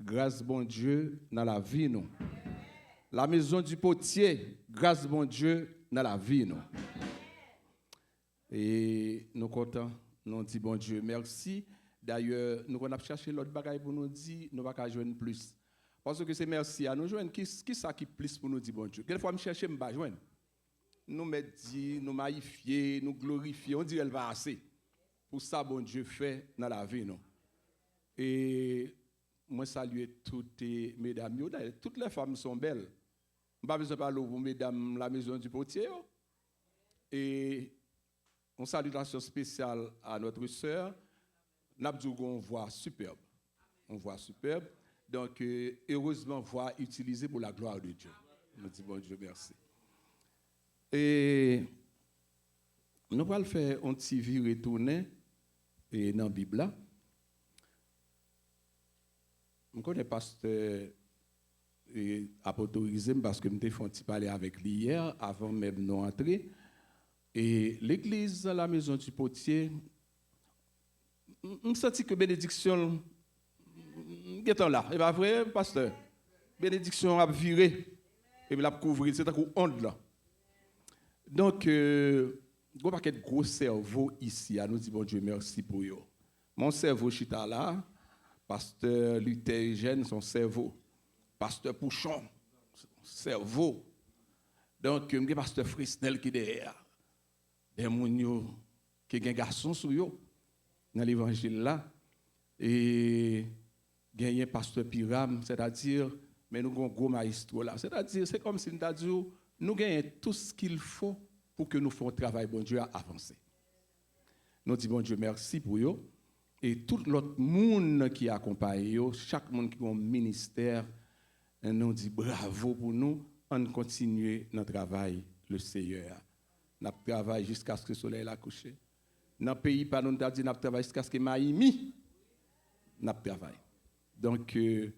grâce bon Dieu dans la vie nous. La maison du potier, grâce bon Dieu dans la vie nous. Et nous contents, nous disons bon Dieu merci. D'ailleurs, nous avons cherché l'autre bagaille pour nous dire, nous ne pouvons pas joindre plus. Parce que c'est merci à nous joindre. Qui ça qui plus pour nous dire bon Dieu? Quelquefois, nous cherchons, nous ne pouvons pas joindre. Nous méditer, nous magnifier, nous glorifier, on dit elle va assez. Pour ça, bon Dieu fait dans la vie nous. Et moi, salue toutes les mesdames. Toutes les femmes sont belles. Je n'ai pas besoin de parler pour mesdames la maison du potier. Et on salutation spéciale à notre sœur. Nabdougo, on voit superbe. On voit superbe. Donc, heureusement, voix utilisée pour la gloire de Dieu. Nous disons bon Dieu, merci. Et nous allons faire un petit vie retourner dans la Bible. Je connais pasteur a autorisé parce que je me fait parler avec lui hier avant même de entrer. Et l'église, la maison du potier, je sens que bénédiction est là. Et pas vrai, pasteur? Bénédiction a viré et puis la couvrir, c'est un coup onde là. Donc, il n'y a pas de gros cerveau ici. À nous dire bon Dieu merci pour eux. Mon cerveau chita là. Pasteur Luther Eugène, son cerveau. Pasteur Pouchon, son cerveau. Donc, il y a pasteur Frisnel qui est derrière. Des gens qui ont un garçon sur eux, dans l'évangile là. Et il y a un pasteur Piram, c'est-à-dire, mais nous avons un gros maestro là. C'est-à-dire, c'est comme si nous avons dit, nous avons tout ce qu'il faut pour que nous fassions un travail, bon Dieu, à avancer. Nous disons, bon Dieu, merci pour eux. Et tout l'autre monde qui accompagne, chaque monde qui a un ministère, nous dit bravo pour nous, on continue notre travail, le Seigneur. Nous travaillons jusqu'à ce que le soleil la couché. Dans le pays, pas nous dit nous travaillons jusqu'à ce que Miami, nous travaillons. Donc, je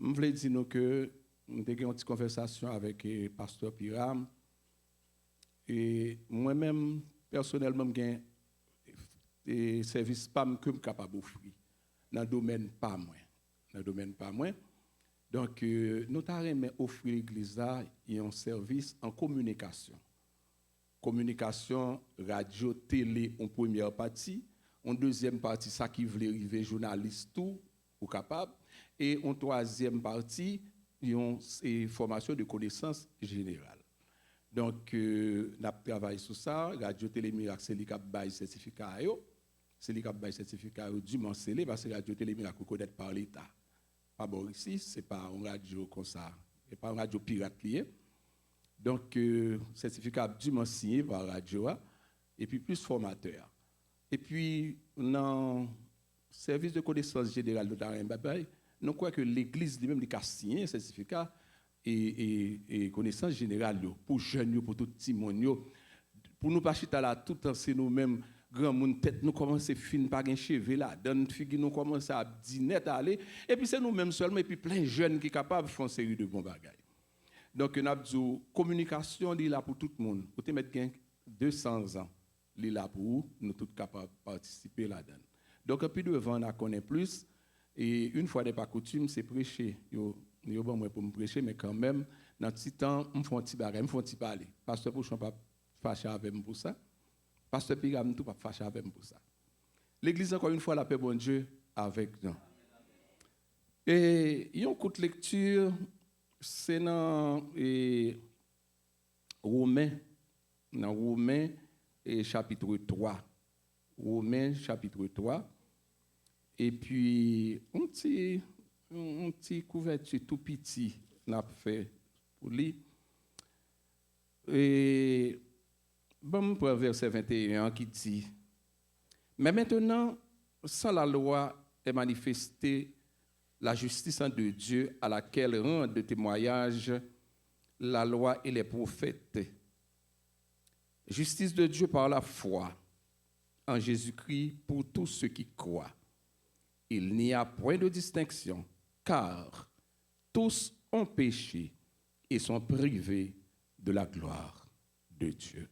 voulais dire que nous avons eu une petite conversation avec le pasteur Piram. Et moi-même, personnellement, j'ai des services PAM que je suis capable d'offrir dans le domaine pas moins. Donc, nous avons offert à l'église un service en communication. Communication, radio, télé en première partie. En deuxième partie, ça qui voulait arriver, journaliste, tout, ou capable. Et en troisième partie, une formation de connaissances générales. Donc, nous avons travaillé sur ça. Radio, télé, miracle, c'est lui qui a bail certificat. C'est lui qui a bail certificat du Mancélé, parce que Radio, télé, miracle, reconnaît par l'État. Pas bon ici, ce n'est pas une radio comme ça. Ce n'est pas une radio pirate liée. Donc, certificat dûment signé par radio, et puis plus formateur. Et puis, dans le service de connaissance générale de Darren Babay, nous croyons que l'Église lui-même a signé un certificat et connaissance générale pour jeunes, pour tout le monde. Pour nous pas chiter là, tout en c'est nous-mêmes, grand monde tête, nous commençons à finir par un cheveu là, dans figure nous commençons à dîner à aller, et puis c'est nous-mêmes seulement, et puis plein de jeunes qui sont capables de faire une série de bons bagages. Donc, nous avons dit, communication, est là pour tout le monde. Vous pouvez mettre 200 ans, il est là pour nous tous capables de participer là-dedans. Donc, plus devant, on connaît plus. Et une fois n'est pas coutume, c'est prêcher. Yo bon moi pour me prêcher, mais quand même, dans ce temps, je me fais un petit bagage, je me fais un petit parler. Pasteur Pouchon pas fâché avec moi pour ça. Pasteur Piram tout pas fâché avec moi pour ça. L'Église, encore une fois, la paix, bon Dieu, avec nous. Et il y a un coup de lecture. C'est dans Romains chapitre 3. Romains chapitre 3. Et puis, un petit couverture tout petit, n'a fait pour lui. Et bon, pour verset 21 qui dit, mais maintenant, sans la loi est manifestée la justice de Dieu à laquelle rendent témoignage la loi et les prophètes. Justice de Dieu par la foi en Jésus-Christ pour tous ceux qui croient. Il n'y a point de distinction, car tous ont péché et sont privés de la gloire de Dieu.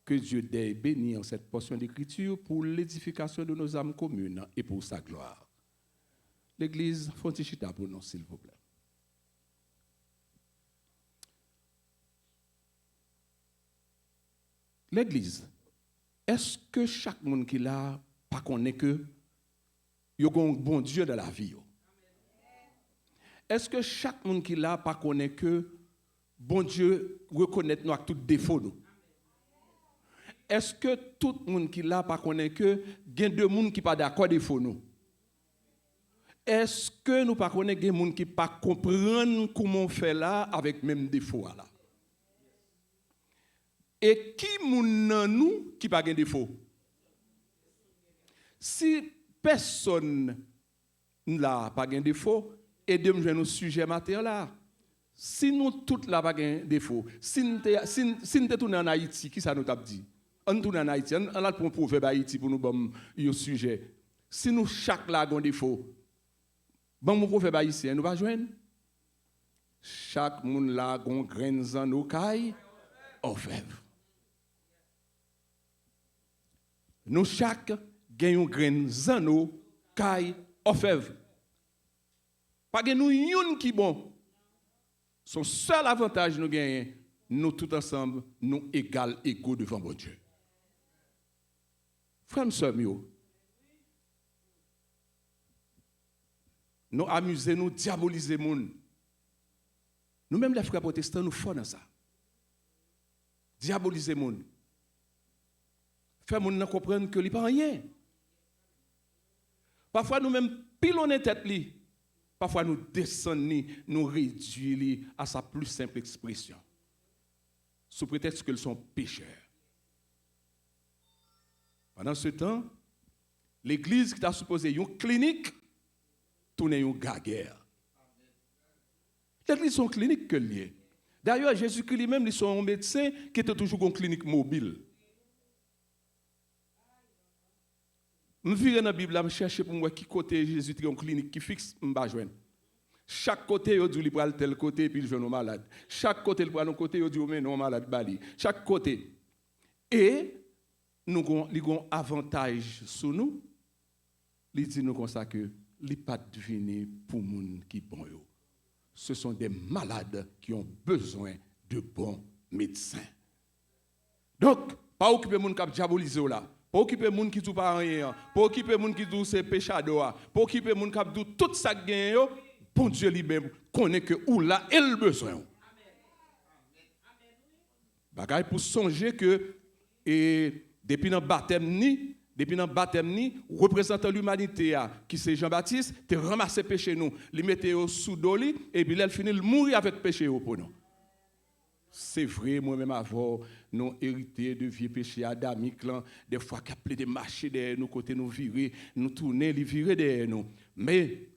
Que Dieu daigne bénir cette portion d'écriture pour l'édification de nos âmes communes et pour sa gloire. l'église, Fontichita pour nous, s'il vous plaît. L'église, est-ce que chaque monde qui l'a pas connaît que il y a un bon Dieu dans la vie? Est-ce que chaque monde qui l'a pas connaît que bon Dieu reconnaît nous avec tout défaut nous? Est-ce que tout le monde qui l'a pas connaît que il y a deux monde qui pas d'accord défaut nous? Est-ce que nous pas connaît des gens qui pas comprendre comment on fait là avec même défaut là? Et qui moun nan nous qui pas gen défaut? Si personne là pas gen défaut, et de me nous sujet matériel là. Si nous toutes là pas gen défaut, si nous tourner en Haïti, qui ça nous t'a dit? On tourne en Haïti, on a pour proverbe Haïti pour nous bon un sujet. Si nous chaque là gon défaut, bon mon proverbe haïtien nous va joindre. Chaque moun là gon graines en nous caille orfèvre. Nous chaque gagnons graines en nous caille orfèvre. Pas que nous yon qui bon. Son seul avantage nous gagnons, nous tous ensemble, nous égaux devant bon Dieu. Frères et sœurs, nous amuser, nous diaboliser moun. Nous-mêmes les frères protestants, nous faisons dans ça. Diaboliser moun. Faire moun comprendre que li pas rien. Parfois nous-mêmes pilonner tête li. Parfois nous descendons, nous réduisons à sa plus simple expression. Sous prétexte qu'ils sont pécheurs. Pendant ce temps, l'église qui t'a supposé une clinique, tourne une gaguerre. L'église est une clinique que lié. D'ailleurs, Jésus-Christ lui-même, il est un médecin qui était toujours une clinique mobile. Je vais dans la Bible, je cherche pour moi qui côté Jésus a une clinique qui fixe, je vais joindre. Chaque côté, il dit qu'il prend tel côté, puis il joue nos malades. Chaque côté, il prend un côté, il dit qu'il nos malades bali. Chaque côté. Et nous avons un avantage sur nous. Il dit nous comme ça que il pas deviner pour les gens qui sont bons. Ce sont des malades qui ont besoin de bons médecins. Donc, pas occuper les gens qui ont diabolisé là. Pas occuper les gens qui ne pas rien. Pas occuper les gens qui disent c'est péchador. Pas occuper les gens qui disent tout ça qui gagne. Bon Dieu lui-même connaît que où là est le besoin. Bagay pour songer que depuis le baptême représentant l'humanité qui c'est Jean-Baptiste, te ramassé péché nous, li mette sous doli et puis il finit mourir avec péché pour nous. C'est vrai, moi-même avant, nous hérité de vieux péchés adamiques, des fois qu'il y a des marchés derrière nous, côté nous virer, nous tourner, les virer derrière nous. Mais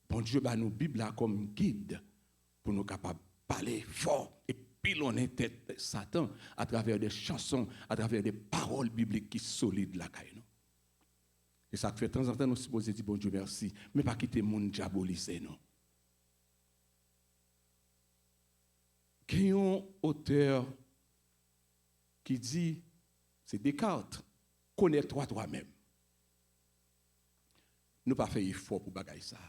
bon Dieu bah nous Bible là comme guide pour nous capables de parler fort et pilonner tête Satan à travers des chansons, à travers des paroles bibliques qui sont solides là nous. Et ça fait de temps en temps nous supposons dire bon Dieu merci, mais pas quitter le monde diaboliser nous. Il y a un auteur qui dit, c'est Descartes, connais-toi toi-même. Nous pas fait effort pour bagailler ça.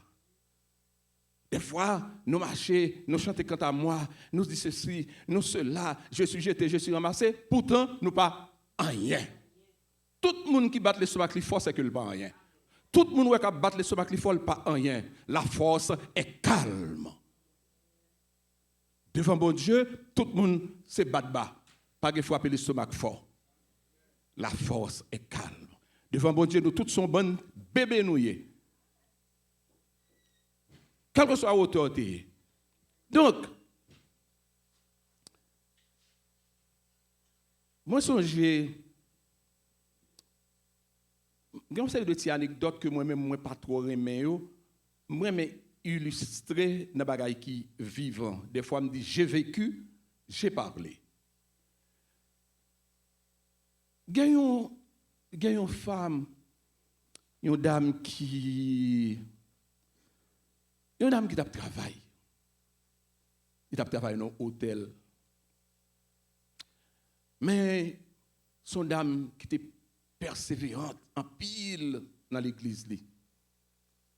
Des fois, nous marchons, nous chantons quant à moi, nous disons ceci, nous cela, je suis jeté, je suis ramassé, pourtant, nous pas rien. Tout le monde qui bat les stomacs li fort, c'est que le pas rien. Tout le monde qui bat les stomacs li fort, pas rien. La force est calme. Devant bon Dieu, tout le monde se bat bas. Pas de frapper les stomacs fort. La force est calme. Devant bon Dieu, nous tous sommes bons bébés nouillés. Quelle que soit la hauteur. Donc, moi, j'ai une série de petites anecdotes que moi-même, je ne pas trop aimé. Moi, illustrer dans bagaille qui vivant. Des fois, je me dis, j'ai vécu, j'ai parlé. Il y a une femme, une dame qui a travaillé. Il a travaillé dans un hôtel. Mais son dame qui était persévérante en pile dans l'église.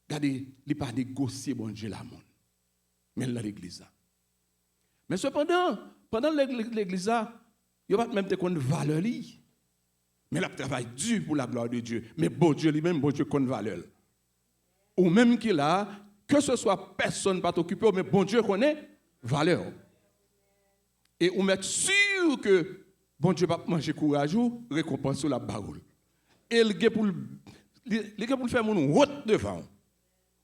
regardez, il pas négocié bon Dieu la monde. Mais dans l'église. Mais cependant, pendant l'église, il n'y a pas même de valeur. Mais le travail dur pour la gloire de Dieu. Mais bon Dieu lui-même, bon Dieu connaît valeur. Ou même qu'il a, que ce soit personne pas t'occuper, mais bon Dieu connaît valeur. Et on met sûr que bon Dieu va manger courage ou récompense sur la parole. Et il est pour le faire mon route devant.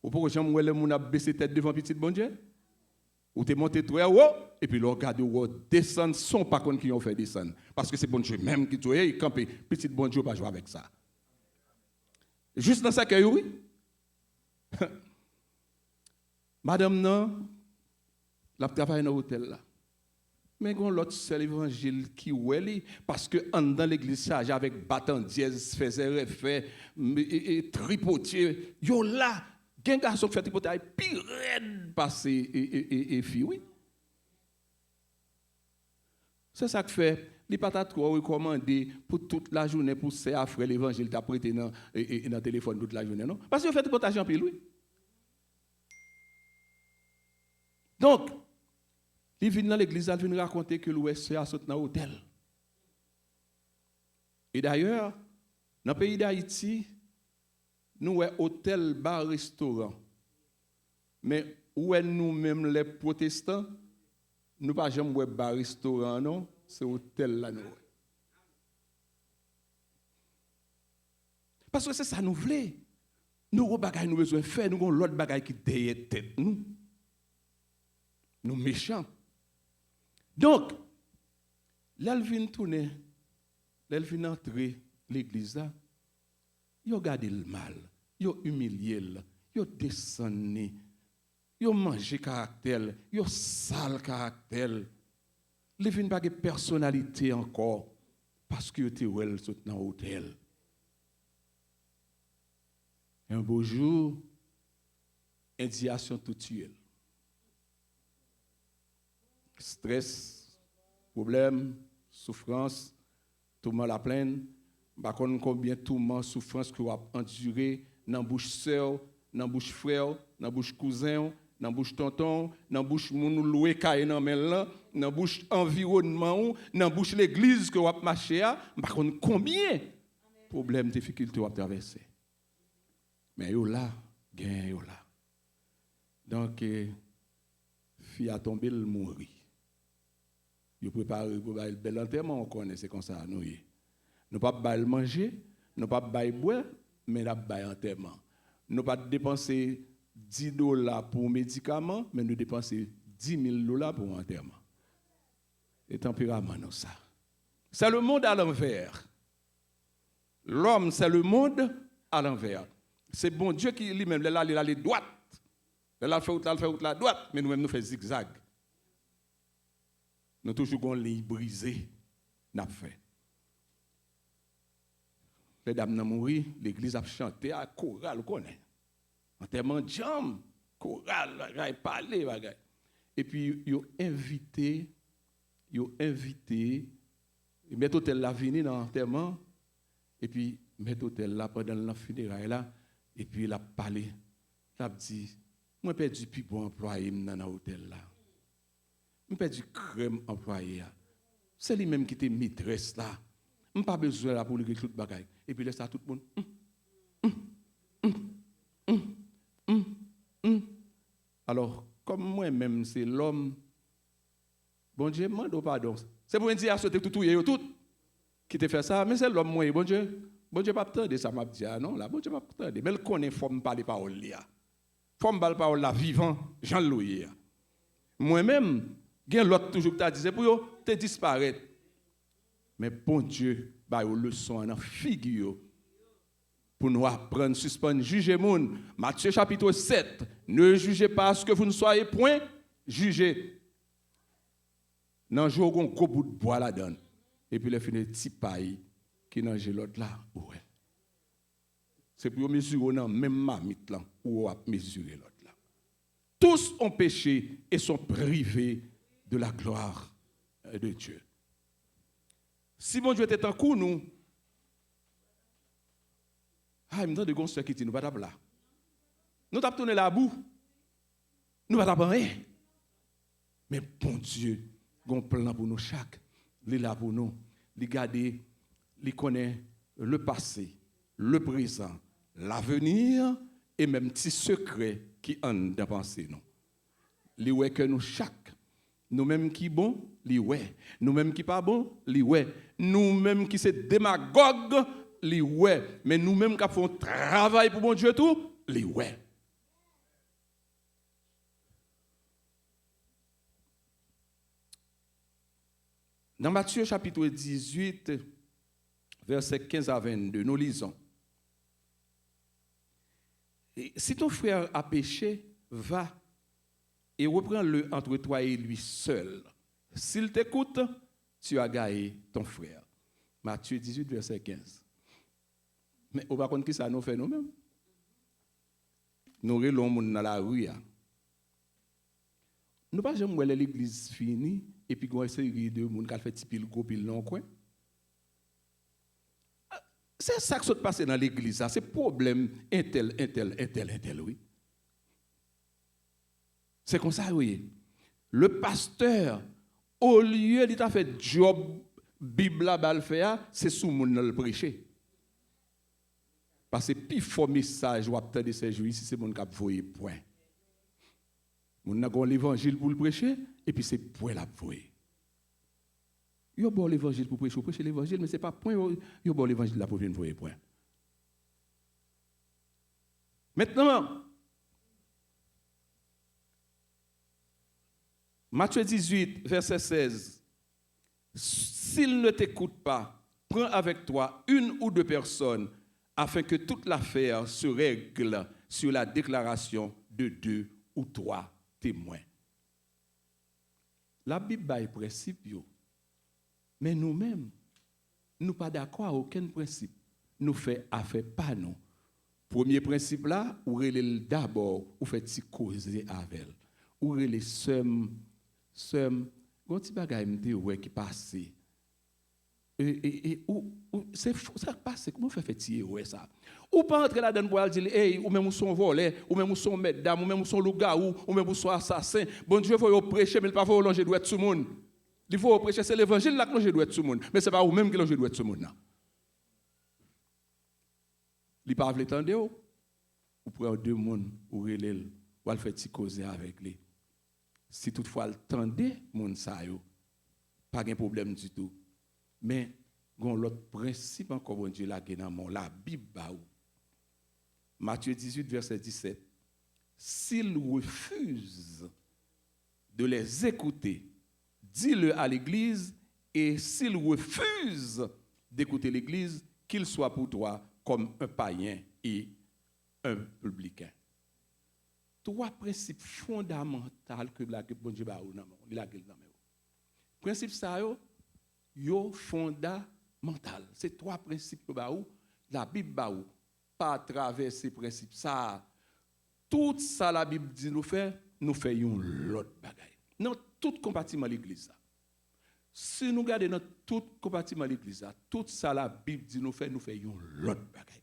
Ou pour que j'aime le monde a baissé tête devant petit bon Dieu. Ou t'es monté très haut et puis le regarde ou descendre sans pas contre qui ont fait descendre parce que c'est bon Dieu même qui toi il camper petit bon Dieu pas jouer avec ça. Juste dans ça que oui. Madame non la travaille dans l'hôtel là. Mais gon l'autre seul évangile qui oueli parce que en dans l'église chargé avec battant dièse faisait refait et tripotier yo là gen garçon qui fait tripoter pire passer et fille oui. C'est ça que fait li pas trop recommandé pour toute la journée pour c'est après l'évangile t'a prêté dans dans téléphone toute la journée non parce que fait tripotage en pile oui. Donc il vient dans l'église, il vient raconter que l'Ouest a sauté dans l'hôtel. Et d'ailleurs, dans le pays d'Haïti, nous avons hôtel, bar, restaurant. Mais où est nous-mêmes les protestants, nous pas jamais bar, restaurant, non, c'est hôtel là nous. Parce que c'est ça nous voulons. Nous avons des nous besoin de faire, nous avons l'autre bagaille qui derrière tête nous. Nous méchants. Donc, là, il vient tourner, là, il vient entrer l'église là, il a gardé le mal, il a humilié, il a descendu, il a mangé caractère, il a sale caractère. Il vient pas de personnalité encore, parce qu'il était dans l'hôtel. Un beau jour, indignation tout tuée. Stress, problème, souffrance, tourment la plaine, par contre combien tourment, souffrance que vous avez enduré dans la bouche sœur, dans la bouche frère, dans la bouche cousin, dans la bouche tonton, dans la bouche moun loué caille dans dans la bouche environnement, dans la bouche l'église que vous avez marché, par contre combien problèmes, difficultés vous avez traversé. Mais yo là, gain yo là. Donc fille a tombé le mourir. Vous préparez pour le bel enterrement, on connaît, c'est comme ça. Nous ne pas manger, nous pas boire, mais nous pas enterrement. Nous pas dépenser $10 pour médicaments, mais nous dépenser $10,000 pour enterrement. Et tempérament, nous ça. C'est le monde à l'envers. L'homme, c'est le monde à l'envers. C'est bon Dieu qui lui-même, il a droite. Il a fait la droite, mais nous-mêmes, nous faisons zigzag. Nous toujours une ligne brisée, n'a fait. Les dames n'ont mouru, l'église a chanté à chorale, vous connaissez. Enterrement de jambes, chorale, parler, bagay. Et puis, ils ont invité, mettre hôtel là venir dans l'enterrement, et puis, mettre hôtel là pendant la funéraille là, et puis, il a parlé, il a dit, moi, j'ai perdu plus bon employé dans l'hôtel là. Je perdu crème employé. C'est lui-même qui était maîtresse là. Je n'ai pas besoin là pour lui tout le bagage. Et puis laisse ça tout le monde. Alors, comme moi-même, c'est l'homme, bon Dieu, demande pardon. C'est pour me dire à sauter tout qui te fait ça, mais c'est l'homme, moi, bon Dieu pas attendre ça, m'a dit, non, là, bon Dieu pas attendre. Mais il connaît, il faut me parler parole là. Il faut me parler parole là, vivant, Jean-Louis. Moi-même, il y a l'autre toujours qui t'a dit, c'est pour te disparaître. Mais bon Dieu, bah, une leçon en figure pour nous apprendre, suspendre, juger moun. Matthieu chapitre 7, ne jugez pas ce que vous ne soyez point jugés. Dans le jour où on a un gros bout de bois là-dedans. Et puis, il y a un petit paille qui n'a l'autre là. Ouais. C'est pour mesurer dans même mamite là, où on a mesuré l'autre là. Tous ont péché et sont privés de la gloire de Dieu. Si mon Dieu était en coup, nous. Ah, il me donne de gonçons qui dit nous pas là. Nous t'avons tourné la boue. Nous ne pas rien. Mais bon Dieu, il a un plan pour nous chaque. Il est là pour nous. Il garde, il connaît le passé, le présent, l'avenir et même petits secrets qui en dans pensée nous. Il ouais que nous chaque, nous-mêmes qui bon, li ouais. Nous-mêmes qui pas bon, li ouais. Nous-mêmes qui c'est démagogue, li ouais. Mais nous-mêmes qui font travail pour bon Dieu tout, li ouais. Dans Matthieu chapitre 18, versets 15 à 22, nous lisons. Et si ton frère a péché, va et reprends-le entre toi et lui seul. S'il t'écoute, tu as gagné ton frère. Matthieu 18, verset 15. Mais on va contre qui ça nous fait nous-mêmes? Nous relons dans la rue. Nous pas jamais voir l'église finie et puis qu'on série de monde qui fait petit pile gros pile non coin. C'est ça qui se passe dans l'église, c'est problème intel, oui. C'est comme ça, oui. Le pasteur, au lieu de faire job, Bible à faire, c'est sous mon le prêcher. Parce que plus fort message ou attendre ces jours ici, c'est mon cap voyer point. Mon a l'évangile pour le prêcher et puis c'est point la voyer. Yo bon l'évangile pour prêcher l'évangile mais c'est pas point yo bon l'évangile là pour venir voyer point. Maintenant Matthieu 18 verset 16. S'il ne t'écoute pas, prends avec toi une ou deux personnes afin que toute l'affaire se règle sur la déclaration de 2 ou 3 témoins. La Bible a un principe, mais nous-mêmes, nous ne sommes pas d'accord à aucun principe. Nous faisons affaire pas nous. Premier principe là, ou relève d'abord, ou fait causer avec elle. Ou relève quand petit bagay m'te qui passe. Ça passe comment fait tirer ça. Ou pas entrer là-dedans pour dire hey, ou même son volé, ou même son mesdames, ou même son loup-garou, ou même son assassin. Bon Dieu faut prêcher mais il pas faut longer doit tout le monde. Il faut prêcher c'est l'évangile là que longer doit tout le monde, mais c'est pas vous même qui longer doit tout le monde là. Il pas veut tendre ou prend deux monde ou relève ou al fait causer avec lui. Si toutefois le tendez moun sa yo, pas de problème du tout. Mais gon l'autre principe encore bon Dieu là dans la Bible ba ou. Matthieu 18 verset 17. S'ils refusent de les écouter, dis-le à l'église, et s'ils refusent d'écouter l'église, qu'il soit pour toi comme un païen et un publicain. Trois principes fondamentaux que la bon Dieu ba ou nan la gueule nan. Principe ça yo fondamental. C'est trois principes ba ou la Bible ba ou pas à travers ces principes ça tout ça la Bible dit nous fait un l'autre bagaille. Dans tout compartiment l'église ça. Si nous regardons dans tout compartiment l'église ça, tout ça la Bible dit nous fait un l'autre bagaille.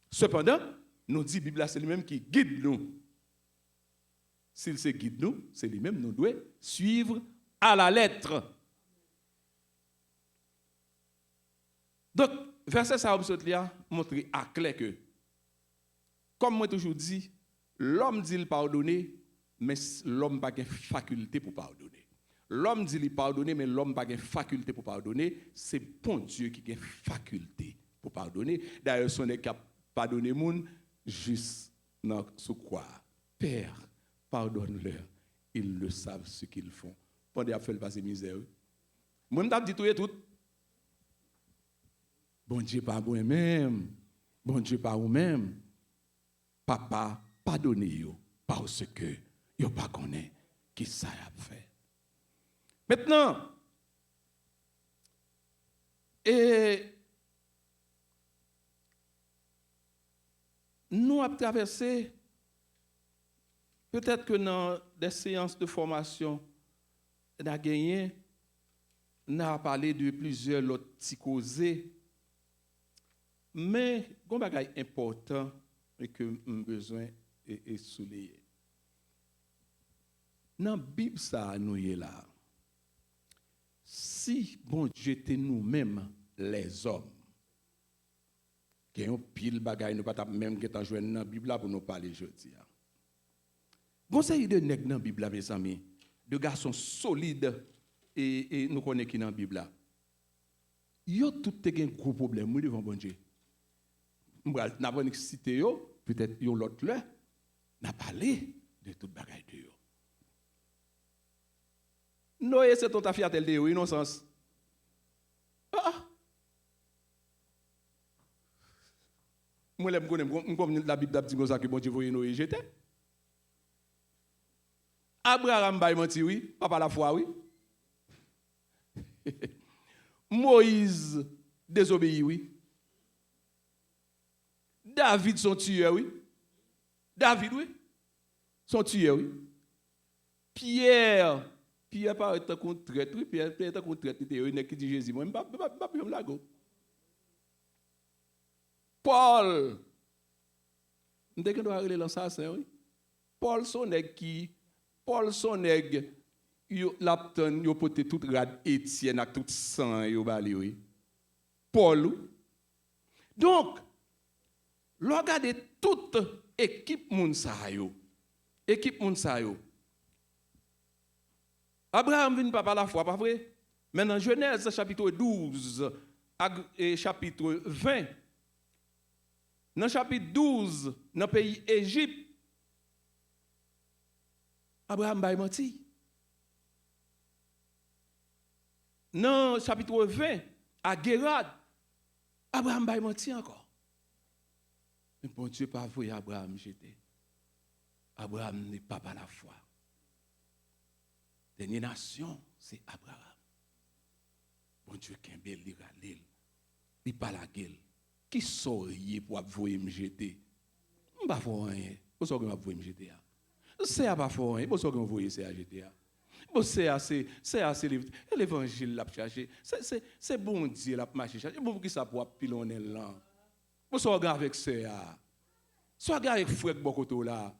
Cependant, nous dit Bible c'est lui-même qui guide nous. S'il se guide nous, c'est lui-même nous doit suivre à la lettre. Donc, verset ça montre à clair que, comme moi toujours dit, l'homme dit il pardonner, mais l'homme n'a pas de faculté pour pardonner. L'homme dit il pardonner, mais l'homme n'a pas de faculté pour pardonner. C'est bon Dieu qui a faculté pour pardonner. D'ailleurs, son est capable de pardonner les gens juste dans ce quoi. Père, pardonne-leur, ils le savent ce qu'ils font. Pendant qu'ils font passer misère. Moi, je dis tout et tout. Bon Dieu, pas moi-même. Bon Dieu, pas vous-même. Papa, pardonnez-vous parce que vous ne connaissez pas qui ça a fait. Maintenant, nous avons traversé, peut-être que dans des séances de formation, on a gagné, on a parlé de plusieurs autres petits causés. Mais, il y a un bagage important et que j'ai besoin de souligner. Dans la Bible, ça nous est là. Si bon Dieu était nous-mêmes, les hommes, qui ont pile bagage, nous pas même qui joué dans la Bible pour nous parler aujourd'hui. Conseil de nèg dans la Bible, mes amis, de garçons solides et nous connaissons qui dans la Bible. Yo tout un gros problème devant bon Dieu. N'a pas cité yo, peut-être yo l'autre là, n'a parlé de toute bagage de yo. Noé c'est ton ta fiatel de yo, innocence. Moi je connais comme la Bible dit comme ça que bon Dieu voyait Noé jeter. Abraham bay menti oui, papa la foi oui. Moïse désobéit oui. David son tueur oui. David oui. Son tueur oui. Pierre pas être contre traite oui, Pierre être contre traite il qui dit Jésus moi pas la go. Paul on doit aller dans ça oui. Paul son nèg yo l'apton yo pote tout rad Étienne ak tout sang yo bali oui. Paul. Donc regardez toute équipe moun sa yo. Équipe moun sa yo. Abraham vient pas la foi, pas vrai? Maintenant Genèse chapitre 12 et chapitre 20. Dans chapitre 12, dans le pays Égypte, Abraham bay menti. Dans chapitre 20, à Gérard, Abraham bay menti encore. Mais bon Dieu pas voulu Abraham jeter. Abraham n'est pas par la foi. Dernière nation, c'est Abraham. Bon Dieu qui est bel, il pas la gueule. Qui saurait pour voyer me jeter? Je ne sais pas rien. Pour ça que je vais me jeter. C'est pas fort, pour ça que je vais c'est à jeter. C'est assez l'évangile l'a chercher. C'est bon Dieu l'a marcher chercher. Pour qui ça pour pilonner là. Pour ça regarde avec ça. Soit regarde avec frère Bokoto là.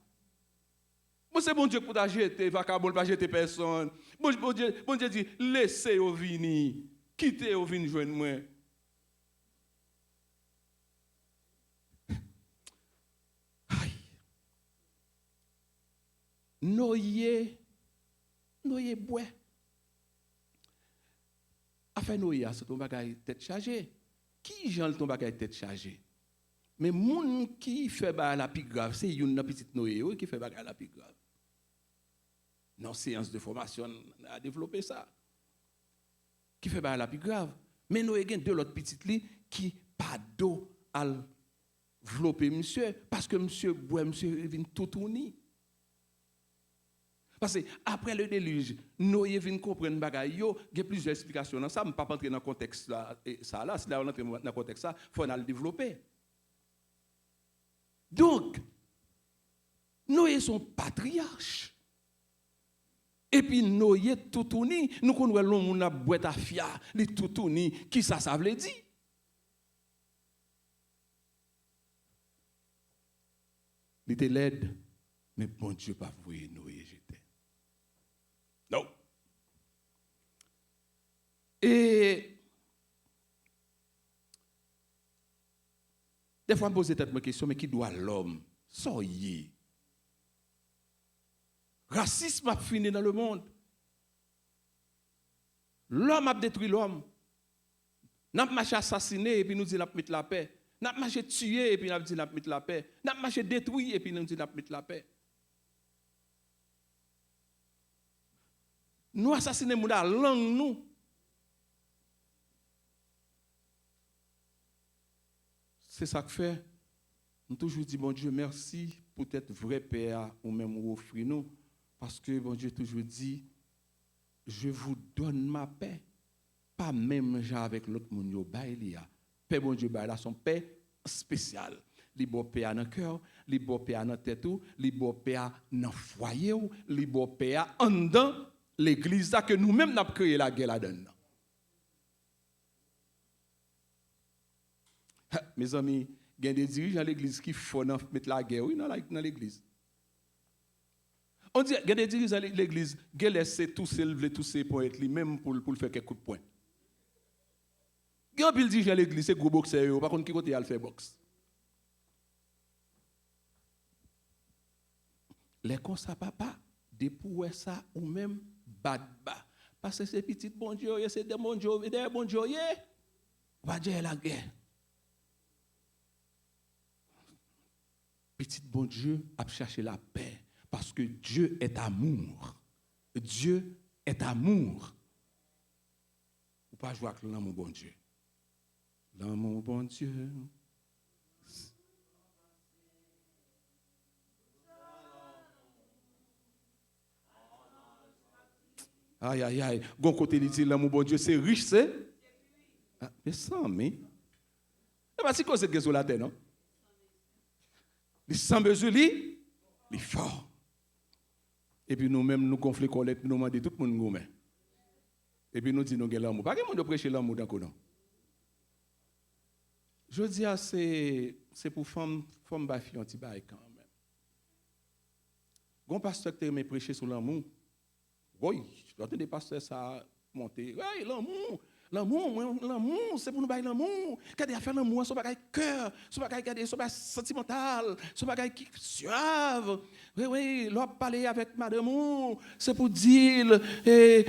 C'est bon Dieu pour t'a jeter, vacabole pas jeter personne. Bon Dieu dit laissez au venir, quittez au venir joindre moi. Noyer bois. Afin noyer, c'est ton bagage tête chargée. Qui j'en ton bagage tête chargée? Mais moun qui fait bagage la plus grave, c'est une petite noyer qui fait bagage la plus grave. Dans séance de formation a développé ça. Qui fait bagage la plus grave. Mais noyer gen deux l'autre petite li qui pas d'eau à développer monsieur parce que monsieur boit monsieur vient tout tourner. Parce que après le déluge, Noé vient comprendre bagaille yo, il y a plusieurs explications dans ça, je ne pas entrer dans le contexte là, ça là, si là on entre dans le contexte ça, faut le développer. Donc Noé son patriarche. Et puis Noé tout tourni, nous connaissons l'homme a boîte à fia, li tout tourni, qui ça veut dire? Il était laide, mais bon Dieu pas voué Noé jeter. Non. Et des fois, je me pose cette question, mais qui doit l'homme? Soyez. Racisme a fini dans le monde. L'homme a détruit l'homme. Nous avons marché assassiné et puis nous disons nous mettre la paix. Nous avons marché tué et puis nous disons nous mettre la paix. Nous avons marché détruit et puis nous disons nous mettre la paix. Nous assassinons la langue nous. C'est ça que fait. Nous toujours dit bon Dieu merci pour être vrai Père ou même offrir nous parce que bon Dieu toujours dit je vous donne ma paix pas même genre avec l'autre monde yo baïlia. Paix bon Dieu baïla son paix spéciale. Li bo paix dans cœur, li bo paix dans tête ou, li bo paix dans foyer ou, li bo paix en dedans l'église que nous-mêmes n'a créé la guerre là-dedans. Mes amis, il y a des dirigeants de l'église qui font mettre la guerre dans l'église. On dit qu'il y a des dirigeants de l'église qui laissent tous ces points, même pour faire quelques coups de poing. Il y a un pile dirigeant de l'église, c'est gros boxeur, par contre, qui côté il fait boxe. Les comme ça, papa, depuis ça ou même bad. Parce que c'est petit bon Dieu, c'est des bon Dieu, et des bon Dieu, va dire la guerre. Petit bon Dieu a cherché la paix parce que Dieu est amour. Dieu est amour. Ou pas jouer avec l'amour bon Dieu. L'amour bon Dieu. Aïe, aïe, aïe. Gon côté il dit l'amour bon Dieu, c'est riche, c'est? Mais sans, mais. C'est pas si qu'on se sur la terre, non? Les sans mesure, les forts. Et puis nous-mêmes, nous gonflons collecte, nous demandons tout le monde. Et puis nous disons nous avons l'amour. Pas que nous prêcher l'amour dans le Je dis, c'est pour femme bafi anti-bail quand même. Gon pasteur qui m'a prêché sur l'amour. Oui, j'entends des pasteurs ça monter. Oui, l'amour, c'est pour nous bailler l'amour. Quand il a fait l'amour, c'est pas cœur, c'est pas sentimental, c'est pas qui suave. Oui, l'on parler avec madame, c'est pour dire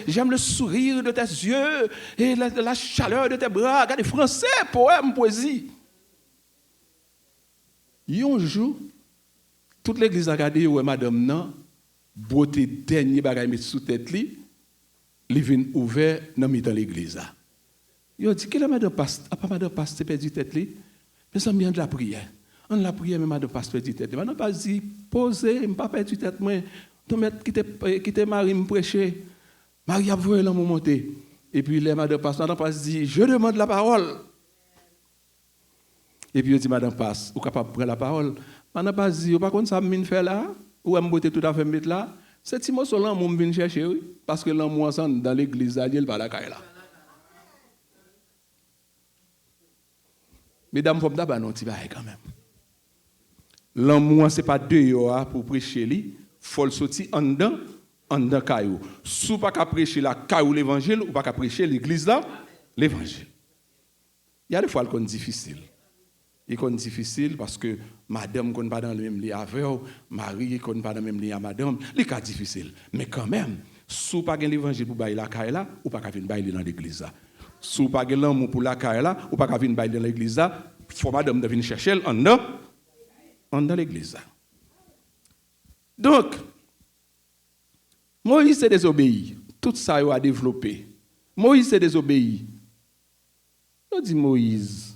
j'aime le sourire de tes yeux et la chaleur de tes bras. Regardez français, poème, poésie. Un jour, toute l'église a regardé où madame non, beauté dernier bagage met sous tête li vient ouvert dans l'église. Il dit que la madame passe perdu tête li, mais ça vient de la prière. On la prière mais madame passe perdu tête. Madame pas dit poser, pas perdu tête moi. Ton maître qui te mari me prêcher. Marie a voulu l'amour monter. Et puis les madame passe dit je demande la parole. Et puis il dit madame passe, ou capable prendre la parole. Madame passe dit pas contre ça me faire là ou me botter tout à fait mettre là. C'est Timo Solan mon vient chercher oui parce que l'amour ensemble dans l'église il pas la caille là. Mesdames, faut d'abord non petit bail quand même. L'amour c'est pas dehors pour prêcher li, faut le sortir en dedans caillou. Sou pas qu'à prêcher la caillou l'évangile ou pas qu'à prêcher l'église là l'évangile. Il y a des fois le difficile. Il est difficile parce que madame ne pas dans le même lit avec Marie ne pas dans le même lit à madame, il est difficile. Mais quand même, si vous n'avez pas l'évangile pour bailler la caille là, ou pas venir bailler dans l'église là. Si vous n'avez pas l'amour pour la caille là, ou pas venir bailler dans l'église là, il faut madame de venir chercher en dans l'église là. Donc, Moïse s'est désobéi. Tout ça il a développé. Moïse s'est désobéi. On dit Moïse.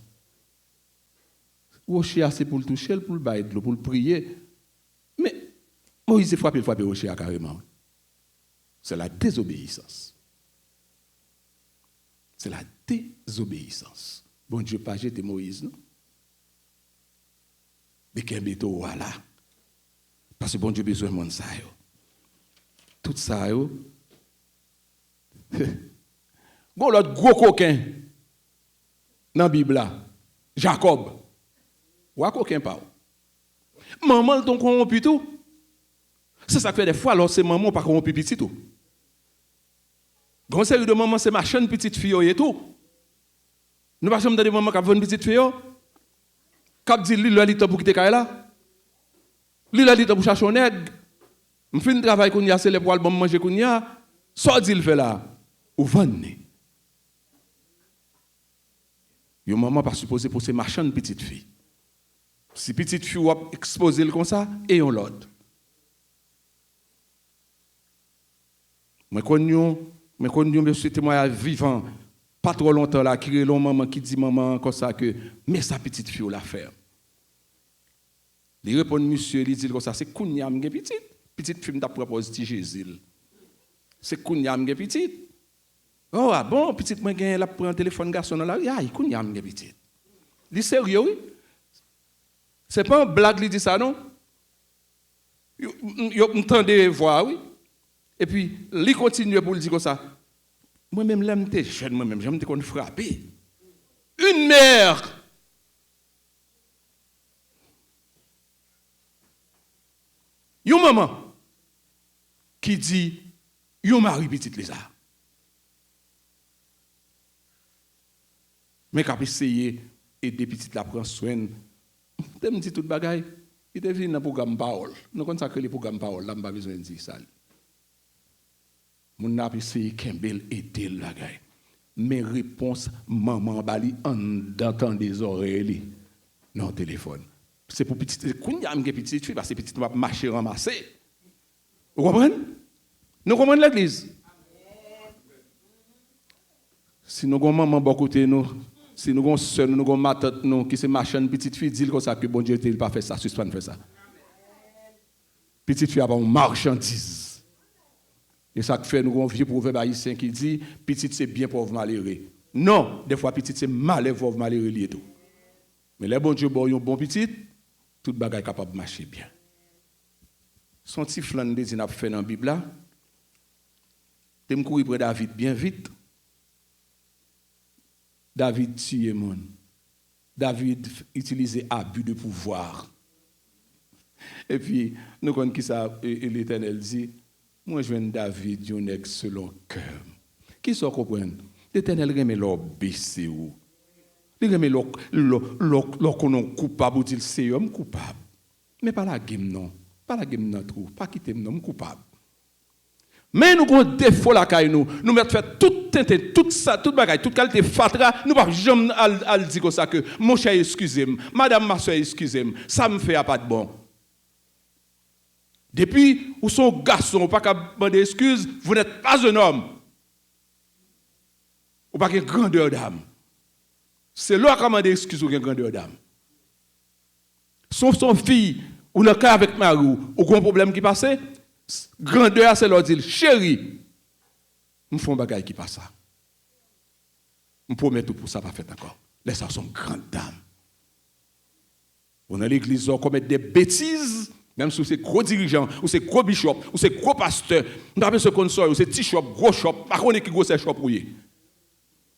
Rocher c'est pour le toucher, pour le bailler, pour le prier. Mais Moïse frappé Rocher carrément. C'est la désobéissance. C'est la désobéissance. Bon Dieu pas jeté Moïse, non? Mais qu'un béto voilà. Parce que bon Dieu besoin de monde ça yo. Tout ça yo. Bon l'autre gros coquin dans la Bible là, Jacob. Ou à coquin pas. Maman ton corrompu tout. C'est ça que fait des fois alors c'est maman pas corrompu petit tout. Grand série de maman c'est ma chaîne petite fille et tout. Nous pas jamais de maman qui a une petite fille. Cap dit lui là pour quitter là. Lui là pour chercher un nègre. Me fin travail qu'on y a c'est les poils bon manger qu'on y a. Ça dit il fait là. Ou vendre. Yo maman pas supposé pour ces marchands petite fille. Si petite fille ou exposer comme ça et on l'autre. Mais quand monsieur témoignage vivant pas trop longtemps là qui relon maman qui dit maman comme ça que mais sa petite fille l'a faire. Il répond monsieur il dit comme ça c'est kounyam gen petite fille t'a proposé Jésus. C'est kounyam gen petite. Oh ah bon petite moi gen la prend téléphone garçon là aïe kounyam gen petite. Li sérieux oui. C'est pas une blague, il dit ça, non? Yo m'entendez voir, oui. Et puis, il continue pour le dire comme ça. Moi-même, là, j'étais jeune, moi-même, j'aime qu'on frappe. Une mère Une maman qui dit, yon mari petite Lézard. Mais quand essayer aider petite la prendre soin, t'aimes dit toute bagaille, il est venu dans le programme parole. Nous consacrons le programme parole, là, je n'ai pas besoin de dire ça. Mon a essayé Kembel aider le bagaille. Mes réponses, maman bali en d'entendre des oreilles non téléphone. C'est pour petite, quand il y a une petite fille, parce que petite va marcher ramasser. Vous comprenez? Nous comprenons l'église. Si nous avons maman bon côté nous, si nous avons soeur, nous avons ma tante nous qui se marche une petite fille, dit comme ça que bon Dieu il pas fait ça, suspend fait ça. Petite fille a une marchandise. Et ça fait nous avons un vieux proverbe haïtien qui dit petite c'est bien pauvre malheureux. Non, des fois petite c'est malheureux pauvre malheureux lié tout. Mais les bon Dieu bon yon bon petite, toute bagaille capable de marcher bien. Son petit flan de dit n'a fait dans la Bible là. T'aimes courir près David bien vite. David tue mon. David utilisait abus de pouvoir. Et puis, nous connaissons qui ça, et l'Éternel dit, moi je viens de David, yon est selon cœur. Qui s'en comprend? L'Éternel remet leur baisser ou. Il remet leur qu'on coupable ou dit c'est homme coupable. Mais pas la game non. Pas la game non trop. Pas quitter non coupable. Mais nous avons des défauts là caille nous mettons faire tout ça, toute bagaille, toute qualité fatra, nous pas jamais al dire comme ça que mon cher excusez-moi, madame ma soeur excusez-moi, ça me fait pas de bon. Depuis ou son garçon, pas qu'à demander excuse, vous n'êtes pas un homme. Ou pas qu'une grandeur d'âme. C'est là qu'on demander excuse ou une grandeur d'âme. Son fille ou le cas avec Marou, ou un problème qui passait, grandeur c'est leur dire chérie, nous font bagaille qui passe ça. On promet tout pour ça pas fait encore. Les ça sont grandes dames. On a l'église on commet des bêtises. Même si c'est gros dirigeant, ou c'est gros bishop, ou c'est gros pasteur, nous avons ce consort, ou c'est petit shop, gros shop, par contre, qui gros c'est shop pour y.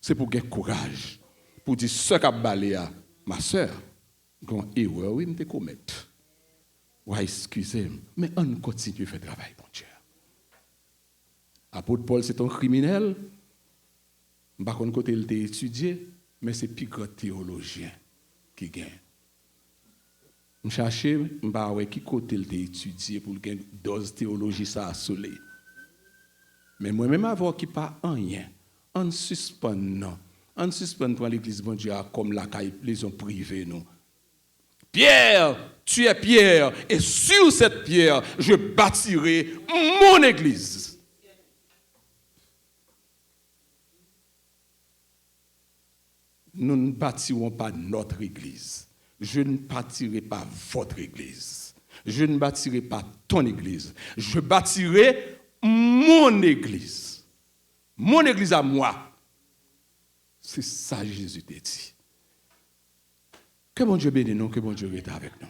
C'est pour gagner courage, pour dire ce qu'a balé à ma soeur, quand erreur, oui, me commettre. Ouais, excusez-moi, mais on continue à faire travail, mon Dieu. Apôtre Paul, c'est un criminel. Par contre, côté il t'a étudié, mais c'est plus grand théologien qui gagne. Je cherche, je qui côté il t'a étudié pour gagner dose théologie ça a solé. Mais moi-même, avoir qui pas rien, on suspend non. On suspend pour l'église bon Dieu comme la maison privée nous. Pierre, tu es Pierre, et sur cette pierre, je bâtirai mon église. Nous ne bâtirons pas notre église. Je ne bâtirai pas votre église. Je ne bâtirai pas ton église. Je bâtirai mon église. Mon église à moi. C'est ça que Jésus t'a dit. Que bon Dieu bénisse nous, que bon Dieu reste avec nous.